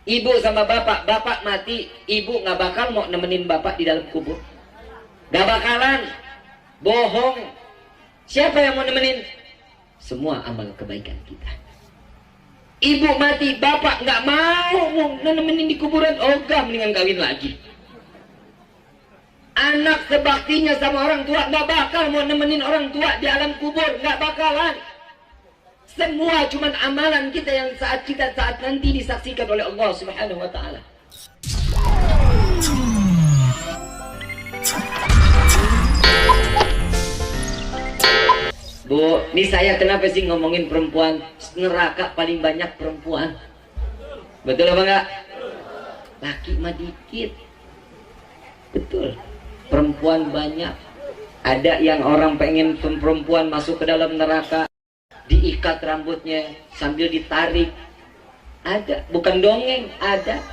Ibu sama bapak, bapak mati, ibu nggak bakal mau nemenin bapak di dalam kubur. Gak bakalan. Bohong. Siapa yang mau nemenin? Semua amal kebaikan kita. Ibu mati, bapak nggak mau nemenin di kuburan. Ogah, mendingan kawin lagi. Anak sebaktinya sama orang tua nggak bakal mau nemenin orang tua di alam kubur. Nggak bakalan. Semua cuman amalan kita yang saat nanti disaksikan oleh Allah Subhanahu wa taala. Bu, ini saya kenapa sih ngomongin perempuan? Neraka paling banyak perempuan. Betul apa enggak? Laki mah dikit. Betul. Perempuan banyak. Ada yang orang pengen perempuan masuk ke dalam neraka, diikat rambutnya sambil ditarik. Ada, bukan dongeng, ada.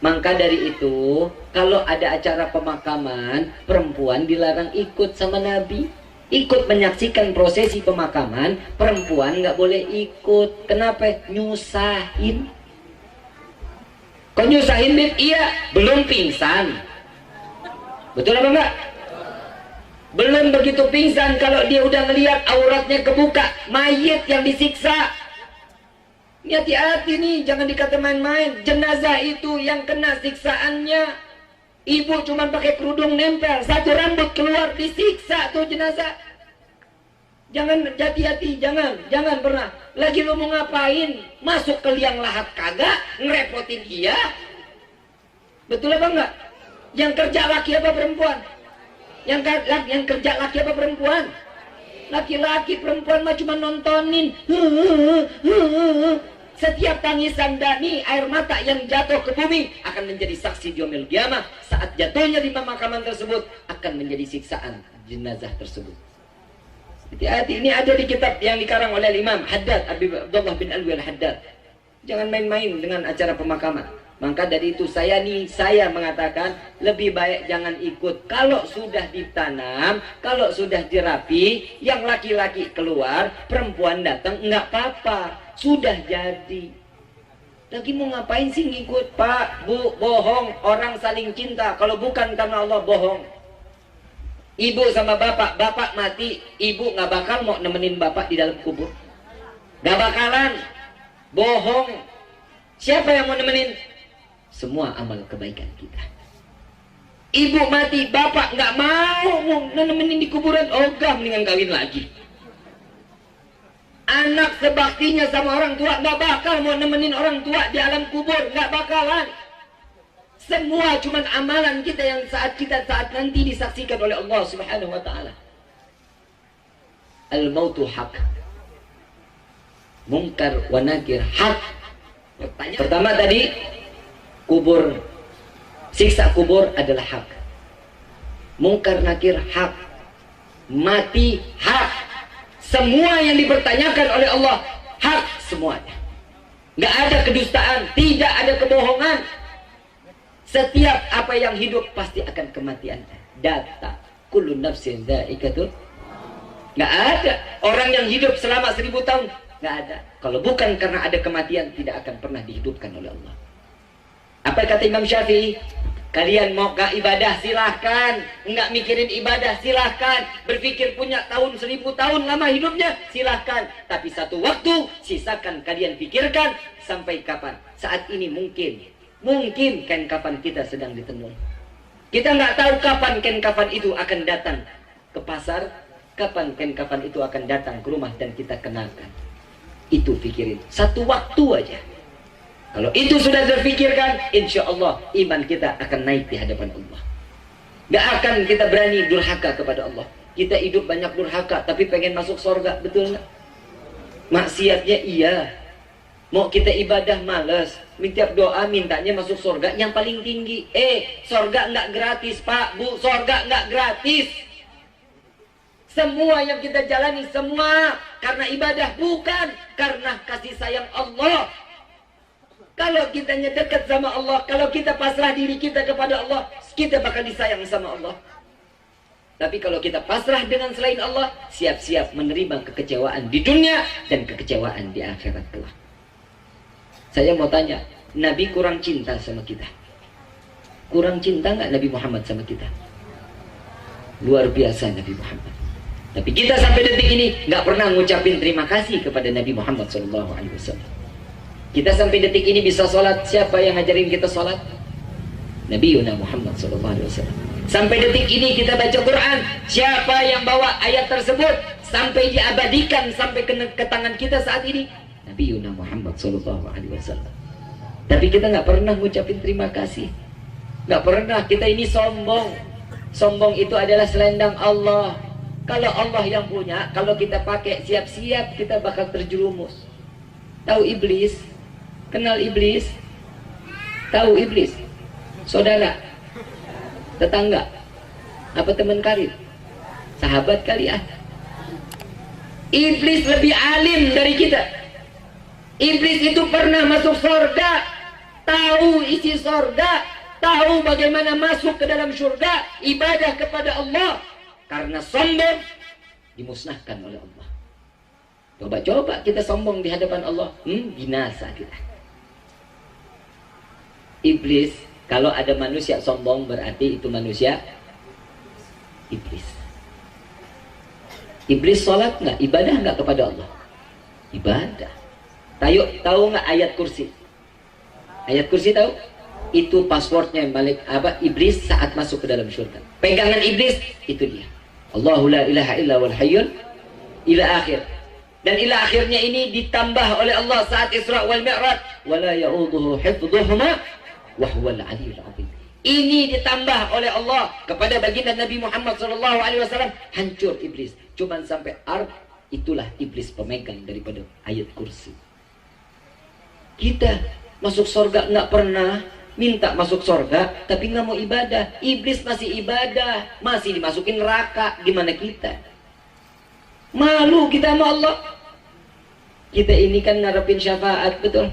Maka dari itu, kalau ada acara pemakaman, perempuan dilarang ikut sama Nabi. Ikut menyaksikan prosesi pemakaman, perempuan nggak boleh ikut. Kenapa? Nyusahin. Kok nyusahin, Bib? Iya, belum pingsan. Betul apa enggak? Belum begitu pingsan, kalau dia udah ngelihat auratnya kebuka, mayit yang disiksa. Ini hati-hati nih, jangan dikata main-main. Jenazah itu yang kena siksaannya. Ibu cuma pakai kerudung nempel, satu rambut keluar, disiksa tuh jenazah. Jangan, hati-hati, jangan pernah. Lagi lu mau ngapain? Masuk ke liang lahat kagak, ngerepotin dia. Betul apa enggak? Yang kerja laki apa perempuan? Yang kerja laki apa perempuan? Laki-laki, perempuan mah cuma nontonin. Setiap tangisan Dani, air mata yang jatuh ke bumi akan menjadi saksi di yaumil qiyamah. Saat jatuhnya di pemakaman tersebut akan menjadi siksaan jenazah tersebut. Hati-hati, ini ada di kitab yang dikarang oleh Imam Haddad, Abdullah bin Alwi al-Haddad. Jangan main-main dengan acara pemakaman. Maka dari itu saya mengatakan lebih baik jangan ikut. Kalau sudah ditanam, kalau sudah dirapi, yang laki-laki keluar, perempuan datang, nggak apa-apa. Sudah jadi. Lagi mau ngapain sih ngikut? Pak, Bu, bohong. Orang saling cinta. Kalau bukan karena Allah, bohong. Ibu sama bapak, bapak mati, ibu nggak bakal mau nemenin bapak di dalam kubur. Nggak bakalan. Bohong. Siapa yang mau nemenin? Semua amal kebaikan kita. Ibu mati, bapak nggak mau nemenin di kuburan. Ogah, mendingan kawin lagi. Anak sebaktinya sama orang tua nggak bakal mau nemenin orang tua di alam kubur. Nggak bakalan. Semua cuman amalan kita yang saat nanti disaksikan oleh Allah Subhanahu wa taala. Al-mautu haq. Munkar wa nakir haq. Pertama tadi, kubur, siksa kubur adalah hak. Munkar nakir hak. Mati hak. Semua yang dipertanyakan oleh Allah hak semuanya. Nggak ada kedustaan, tidak ada kebohongan. Setiap apa yang hidup pasti akan kematian. Data kullu nafsin dha'iqatul. Nggak ada orang yang hidup selama 1000 tahun. Nggak ada. Kalau bukan karena ada kematian, tidak akan pernah dihidupkan oleh Allah. Apa kata Imam Syafi'i? Kalian mau gak ibadah silahkan, nggak mikirin ibadah silahkan, berpikir punya tahun 1000 tahun lama hidupnya silahkan, tapi satu waktu sisakan kalian pikirkan sampai kapan. Saat ini mungkin kain kafan kita sedang ditenun. Kita nggak tahu kapan kain kafan itu akan datang ke pasar, kapan kain kafan itu akan datang ke rumah dan kita kenalkan. Itu pikirin satu waktu aja. Kalau itu sudah terpikirkan, insya Allah iman kita akan naik di hadapan Allah. Gak akan kita berani durhaka kepada Allah. Kita hidup banyak durhaka, tapi pengen masuk surga, betul nggak? Maksiatnya iya. Mau kita ibadah males, tiap doa mintanya masuk surga yang paling tinggi. Surga nggak gratis, Pak, Bu, surga nggak gratis. Semua yang kita jalani semua karena ibadah, bukan karena kasih sayang Allah. Kalau kita dekat sama Allah, kalau kita pasrah diri kita kepada Allah, kita bakal disayang sama Allah. Tapi kalau kita pasrah dengan selain Allah, siap-siap menerima kekecewaan di dunia dan kekecewaan di akhirat kelak. Saya mau tanya, Nabi kurang cinta sama kita? Kurang cinta nggak Nabi Muhammad sama kita? Luar biasa Nabi Muhammad. Tapi kita sampai detik ini nggak pernah ngucapin terima kasih kepada Nabi Muhammad SAW. Kita sampai detik ini bisa sholat, siapa yang ngajarin kita sholat? Nabi Yuna Muhammad SAW. Sampai detik ini kita baca Quran, siapa yang bawa ayat tersebut sampai diabadikan sampai ke tangan kita saat ini? Nabi Yuna Muhammad SAW. Tapi kita nggak pernah ngucapin terima kasih. Nggak pernah. Kita ini sombong. Sombong itu adalah selendang Allah. Kalau Allah yang punya, kalau kita pakai siap-siap kita bakal terjerumus. Tahu iblis? Kenal iblis? Tahu iblis? Saudara? Tetangga? Apa teman karib? Sahabat kalian? Iblis lebih alim dari kita. Iblis itu pernah masuk surga, tahu isi surga, tahu bagaimana masuk ke dalam surga, ibadah kepada Allah. Karena sombong dimusnahkan oleh Allah. Coba-coba kita sombong di hadapan Allah, binasa kita. Iblis, kalau ada manusia sombong berarti itu manusia iblis. Iblis sholat nggak? Ibadah nggak kepada Allah? Ibadah. Tahu nggak ayat kursi? Ayat kursi tahu? Itu passwordnya balik apa? Iblis saat masuk ke dalam surga. Pegangan iblis itu dia. Allahu la ilaha illa wal hayyul ila akhir. Dan ila akhirnya ini ditambah oleh Allah saat Isra wal Mi'raj, wala ya'uduhu hifdhuhuma wa huwal aliyyul azim. Ini ditambah oleh Allah kepada baginda Nabi Muhammad SAW. Hancur iblis. Cuman sampai itulah iblis pemegang daripada ayat kursi. Kita masuk surga nggak pernah minta masuk surga, tapi nggak mau ibadah. Iblis masih ibadah, masih dimasukin neraka. Gimana kita? Malu kita sama Allah. Kita ini kan ngarepin syafaat, betul?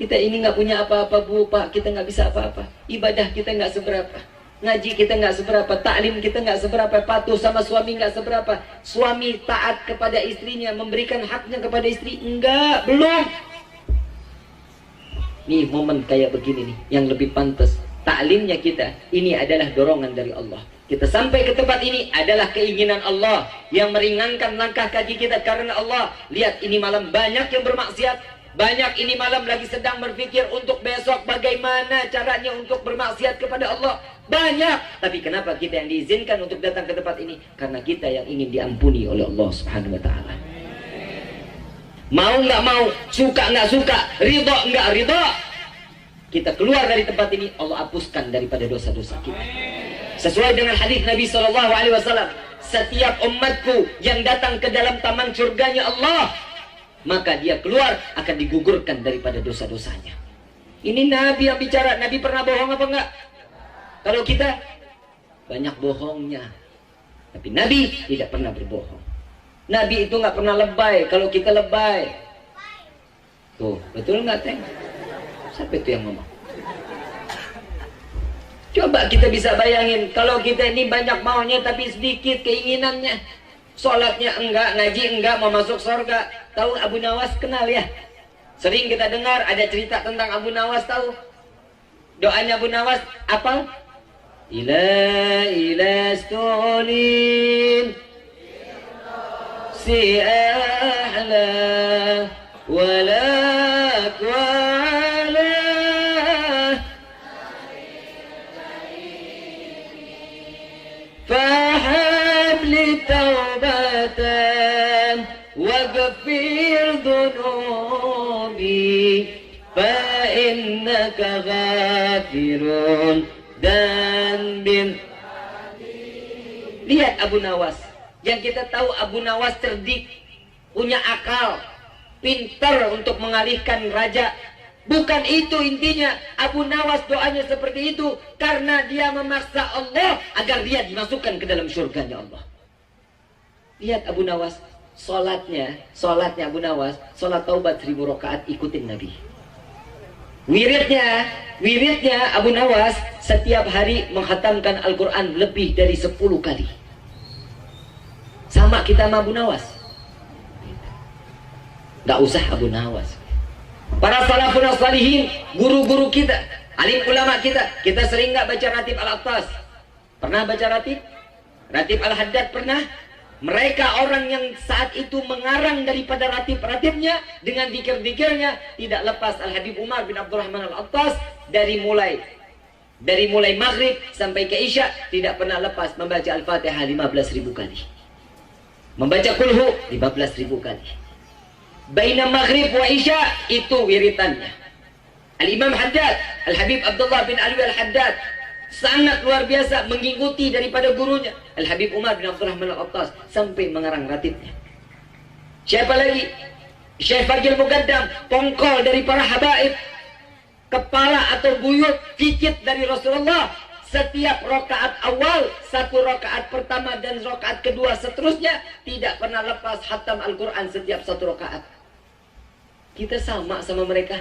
Kita ini nggak punya apa-apa, Bu, Pak. Kita nggak bisa apa-apa. Ibadah kita nggak seberapa. Ngaji kita nggak seberapa. Taklim kita nggak seberapa. Patuh sama suami nggak seberapa. Suami taat kepada istrinya, memberikan haknya kepada istri. Enggak, belum. Nih momen kayak begini nih yang lebih pantas. Taklimnya kita ini adalah dorongan dari Allah. Kita sampai ke tempat ini adalah keinginan Allah yang meringankan langkah kaki kita karena Allah. Lihat ini malam banyak yang bermaksiat. Banyak ini malam lagi sedang berpikir untuk besok bagaimana caranya untuk bermaksiat kepada Allah. Banyak. Tapi kenapa kita yang diizinkan untuk datang ke tempat ini? Karena kita yang ingin diampuni oleh Allah Subhanahu wa ta'ala. Mau nggak mau, suka nggak suka, ridho nggak ridho, kita keluar dari tempat ini, Allah hapuskan daripada dosa-dosa kita. Sesuai dengan hadis Nabi SAW, setiap umatku yang datang ke dalam taman surganya Allah, maka dia keluar akan digugurkan daripada dosa-dosanya. Ini Nabi yang bicara. Nabi pernah bohong apa enggak? Kalau kita banyak bohongnya, tapi Nabi tidak pernah berbohong. Nabi itu nggak pernah lebay. Kalau kita lebay, tuh betul nggak, Teng? Siapa itu yang ngomong? Coba kita bisa bayangin, kalau kita ini banyak maunya tapi sedikit keinginannya. Sholatnya enggak, ngaji enggak, mau masuk surga. Tahu Abu Nawas, kenal ya? Sering kita dengar ada cerita tentang Abu Nawas, tahu? Doanya Abu Nawas apa? Ila stolin si a'la walak wala fahab li taubatan waghfir dhunubi fa innaka ghafirun dan bin. Lihat Abu Nawas. Yang kita tahu Abu Nawas cerdik, punya akal, pintar untuk mengalihkan raja. Bukan itu intinya. Abu Nawas doanya seperti itu karena dia memaksa Allah agar dia dimasukkan ke dalam surganya Allah. Lihat Abu Nawas, sholatnya Abu Nawas, sholat taubat 1000 rakaat, ikutin Nabi. Wiridnya Abu Nawas setiap hari menghatamkan Al-Quran lebih dari 10 kali. Sama kita sama Abu Nawas. Gak usah Abu Nawas. Para salafun salihin, guru-guru kita, alim ulama kita sering nggak baca ratib al-Attas? Pernah baca ratib? Ratib al-Haddad pernah? Mereka orang yang saat itu mengarang daripada ratib-ratibnya dengan zikir-zikirnya tidak lepas Al-Habib Umar bin Abdurrahman Al-Attas dari mulai maghrib sampai ke isya tidak pernah lepas membaca Al-Fatihah 15.000 kali. Membaca kulhu 15.000 kali. Baina maghrib wa isya itu wiritannya. Al-Imam Haddad, Al-Habib Abdullah bin Alwi Al-Haddad sangat luar biasa mengikuti daripada gurunya Al-Habib Umar bin Abdurrahman Al-Attas sampai mengarang ratibnya. Siapa lagi? Syekh Fagil Muqaddam, pongkol dari para habaib, kepala atau buyut cicit dari Rasulullah. Setiap rakaat awal, satu rakaat pertama dan rakaat kedua seterusnya tidak pernah lepas khatam Al-Quran setiap satu rakaat. Kita sama mereka.